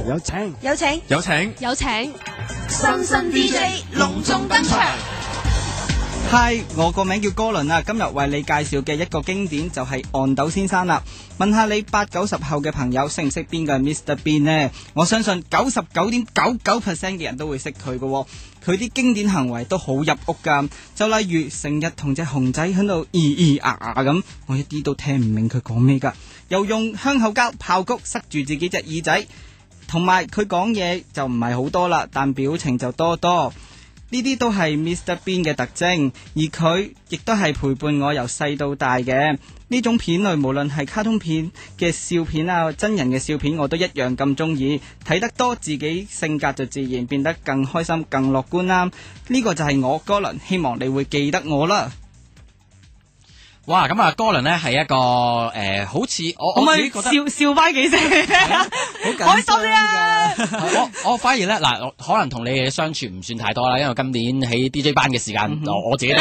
有請，新生 DJ 隆重登場。嗨，我個名叫哥倫啊，今日為你介紹嘅一個經典就係憨豆先生啦。問下你8、90後嘅朋友識唔識邊個係 Mr. Bean 呢？我相信99.99% 嘅人都會識佢嘅。佢啲經典行為都好入屋噶，就例如成日同隻熊仔喺度咿咿呀呀咁，我一啲都聽唔明佢講咩噶。又用香口膠炮谷塞住自己隻耳仔，同埋佢講嘢就唔係好多啦，但表情就多多。呢啲都係 Mr. Bean 嘅特徵，而佢亦都係陪伴我由細到大嘅。呢種片類無論係卡通片嘅笑片啊，真人嘅笑片，我都一樣咁中意。睇得多，自己性格就自然變得更開心、更樂觀啦。呢個就係我哥倫，希望你會記得我啦。哇，咁啊，哥倫咧係一個好似我自己覺得笑翻幾聲，好開心啊！我反而咧嗱，可能同你嘅相處唔算太多啦，因為今年喺 DJ 班嘅時間，我自己，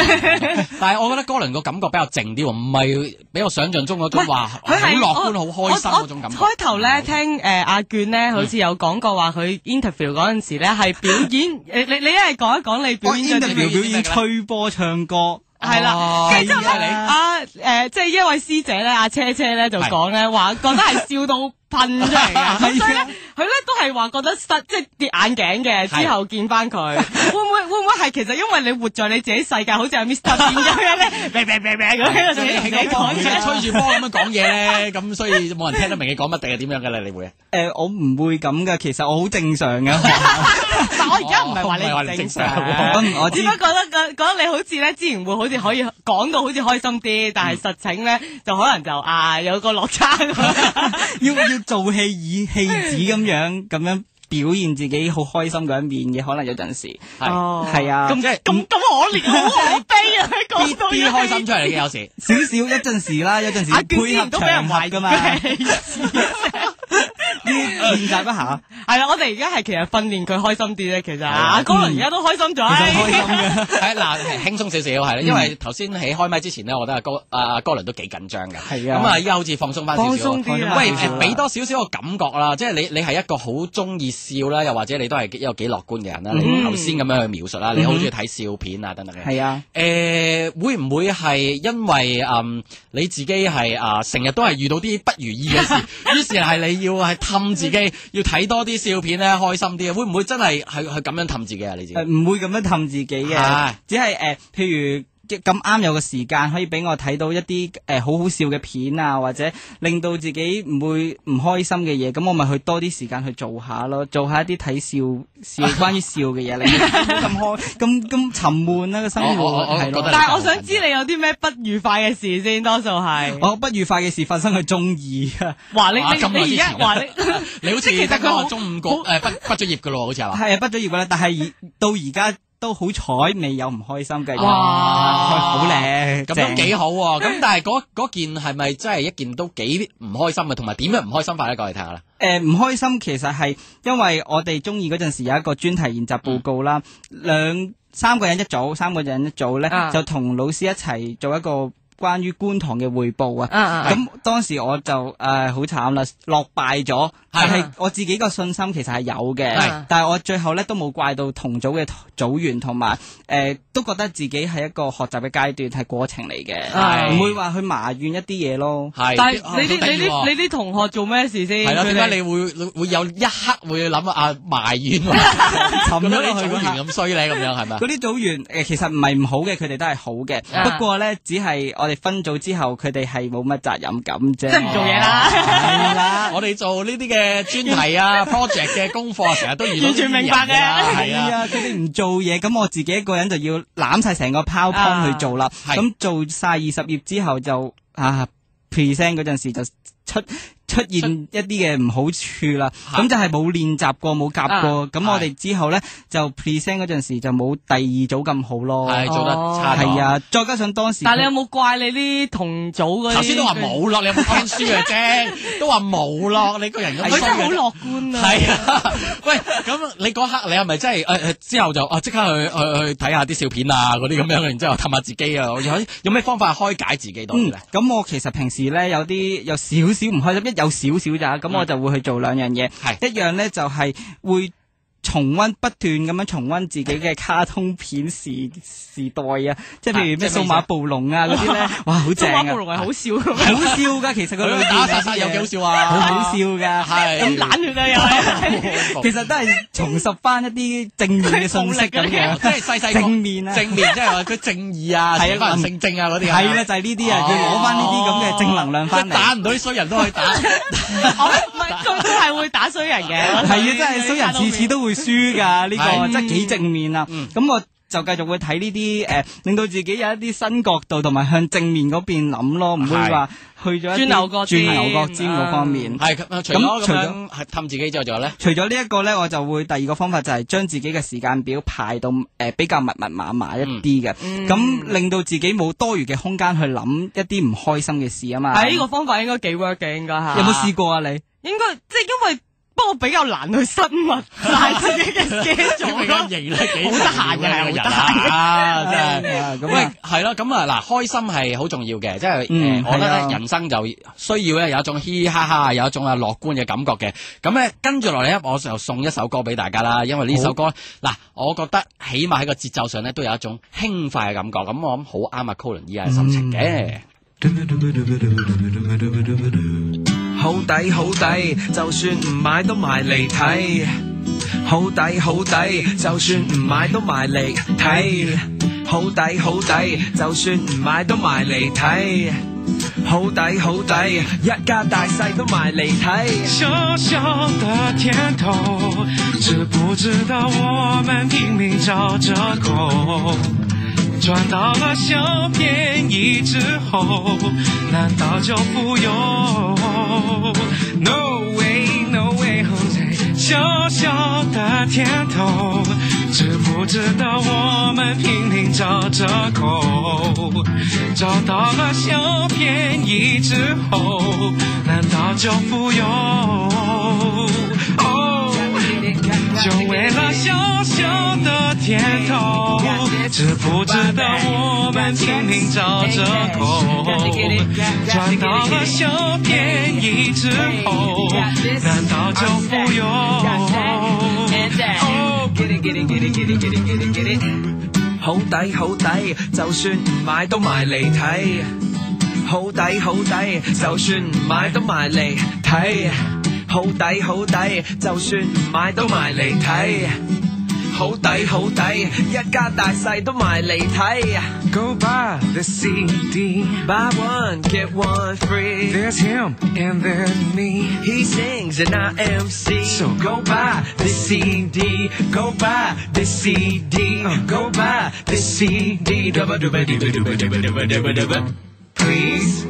但係我覺得哥倫個感覺比較靜啲，唔係比我想象中嗰種話好樂觀、好開心嗰種感覺。開頭咧聽阿娟咧，好似有講過話佢 interview 嗰陣時咧係表演，你一係講一講你表演嘅表演吹波唱歌。係啦，跟住之後咧，即係一位師姐咧，阿車車咧就講咧話，覺得係笑到噴出嚟嘅，所以咧佢咧都係話覺得即係跌眼鏡嘅。之後見翻佢，會唔會係其實因為你活在你自己世界，好似係 Mr. Bean 咁樣咧，咁樣自己講嘢，吹住波咁樣講嘢咧，咁所以冇人聽得明你講乜定係點樣嘅咧？你會我唔會咁噶，其實我好正常嘅。但我而家唔係話你唔正常，我只不過覺得你好似咧之前會好似可以講到好似開心啲，但係實情咧就可能就有個落差，要做戲以戲子咁樣表現自己好開心嗰一面嘅，可能有陣時係啊，咁即係咁可憐，好可悲啊！講到啲開心出嚟嘅有時少少，一陣時啦，有陣時配合場合噶嘛。練習一下，係啦，我哋而家係其實訓練佢開心啲咧。其實阿哥倫而家都開心咗，開心嘅。係嗱，輕鬆少少係啦，因為頭先喺開麥之前咧，我覺得阿哥倫都幾緊張嘅。係啊，咁啊，依家好似放鬆翻少少。放鬆啲。喂，俾多少少個感覺啦，即係你係一個好中意笑啦，又或者你都係一個幾樂觀嘅人啦。你頭先咁樣去描述啦，你好中意睇笑片啊等等嘅。係啊。會唔會係因為你自己係成日都係遇到啲不如意嘅事，於是係你要係氹自己，要睇多啲笑片咧，開心啲啊？會唔會真係係咁樣氹自己啊？你自己唔會咁樣氹自己嘅，只係譬如咁啱有個時間可以俾我睇到一啲好好笑嘅片啊，或者令到自己唔會唔開心嘅嘢，咁我咪去多啲時間去做下咯，做下一啲睇笑關於笑嘅嘢，你唔咁沉悶啦個生活。但係我想知你有啲咩不愉快嘅事先，多數係我不愉快嘅事發生喺中二啊！話你而家話你好似其實佢中五個畢咗業噶咯，好似係嘛？係啊，畢咗業噶啦，但係到而家都好彩未有唔開心嘅。哇，好靚，咁都幾好喎！咁但係嗰件係咪真係一件都幾唔開心嘅？同埋點樣唔開心法咧？過嚟睇下啦。唔開心其實係因為我哋中二嗰陣時有一個專題研習報告啦，三個人一組咧，就同老師一齊做一個關於觀塘嘅匯報啊。咁當時我就好慘啦，落敗咗。但係我自己個信心其實係有嘅，但係我最後咧都冇怪到同組嘅組員，同埋都覺得自己係一個學習嘅階段，係過程嚟嘅，唔會話去埋怨一啲嘢咯。但係你啲同學做咩事先？係啦，點解你會有一刻會諗埋怨？沉咗落去組員咁衰咧，咁樣係咪？嗰啲組員其實唔係唔好嘅，佢哋都係好嘅，不過咧只係我哋分組之後，佢哋係冇乜責任感啫。即係唔做嘢啦。係啦，我哋做呢啲嘅專題啊 project 嘅功課，成日都遇到完全明白嘅。係啊，佢哋唔做嘢，咁我自己一個人就要攬晒成個 PowerPoint 去做啦。咁做晒20頁之後就present 嗰陣時就出現一啲嘅唔好處啦，咁就係冇練習過，冇夾過，咁我哋之後咧就 present 嗰陣時就冇第二組咁好咯，係做得差。係啊，再加上當時，但係你有冇怪你啲同組嗰啲？頭先都話冇咯，你有冇聽書嘅啫？都話冇咯，你個人咁衰嘅。佢真係好樂觀啊！係啊，喂，咁你嗰刻你係咪真係之後就即刻去睇下啲笑片啊嗰啲咁樣，然之後氹下自己啊？有咩方法開解自己多啲咧？咁我其實平時咧有少少唔開心，一有少少咋，咁我就會去做兩樣嘢，一樣咧就係會重溫，不斷咁樣重溫自己嘅卡通片時代啊，即係譬如咩數碼暴龍啊嗰啲咧，哇好正啊！數碼暴龍係好笑㗎，好笑噶，其實佢打殺有幾好笑啊，好好笑噶，係咁冷血啊又係，其實都係重拾翻一啲正面嘅信息咁樣，即係細正面啊，正面即係話佢正義啊，係啊，正正啊嗰啲，係啦就係呢啲啊，要攞翻呢啲咁嘅正能量翻嚟，打唔到啲衰人都可以打，唔係佢都係會打衰人嘅，係啊，真係衰人次次都會輸噶，呢個真係幾正面啊，咁我就繼續會睇呢啲令到自己有一啲新角度，同埋向正面嗰邊諗咯，唔會話去咗轉牛角尖嗰方面。係咁，除咗係氹自己之外，仲有咧？除咗呢一個咧，我就會第二個方法就係將自己嘅時間表排到比較密密麻麻一啲嘅，咁令到自己冇多餘嘅空間去諗一啲唔開心嘅事啊嘛。係呢個方法應該幾 work 嘅，應該嚇。有冇試過啊？你應該即係因為。不過比較難去生物晒自己嘅 schedule 咯，型咧幾好得閒嘅係好得閒啊，真係咁喂係咯，咁啊嗱，開心係好重要嘅，即係我覺得人生就需要咧有一種嘻嘻哈哈，有一種樂觀嘅感覺嘅。咁咧跟住落嚟咧，我就送一首歌俾大家啦，因為呢首歌嗱，我覺得起碼喺個節奏上咧都有一種輕快嘅感覺，咁我諗好啱阿 Colin 依家嘅心情嘅。好抵好抵，就算唔買都埋嚟睇。好抵好抵，就算唔買都埋嚟睇。好抵好抵，就算唔買都埋嚟睇。好抵好抵，一家大細都埋嚟睇。小小的甜頭，知不知道我們拼命找折扣？賺到了小便宜之後，難道就富有 ？No way, no way, Jose。小小的甜頭，知不知道我們拼命找折扣？找到了小便宜之後，難道就富有？就為了小小的甜頭，知不知道我們拼命找折扣？賺到了小便宜之後，難道就富有？好抵好抵，就算唔買都埋嚟睇。好抵好抵，就算唔買都埋嚟睇。好抵好抵，就算唔買都埋嚟睇。好抵好抵，一家大細都埋嚟睇。Go buy the CD, buy one get one free. There's him and there's me. He sings and I MC. So go buy the CD, go buy the CD, go buy the CD. Please.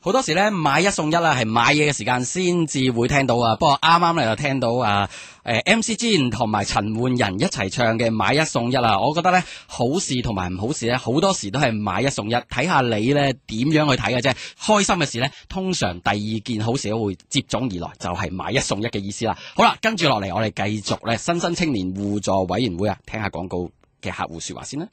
好多時咧買一送一啦，係買嘢嘅時間先至會聽到啊。不過啱啱咧就聽到MC Jin 同埋陳奐仁一齊唱嘅買一送一啦。我覺得咧好事同埋唔好事咧，好多時都係買一送一，睇下你咧點樣去睇嘅啫。開心嘅事咧，通常第二件好事都會接踵而來，就係買一送一嘅意思啦。好啦，跟住落嚟我哋繼續咧新生青年互助委員會啊，聽下廣告嘅客戶說話先啦。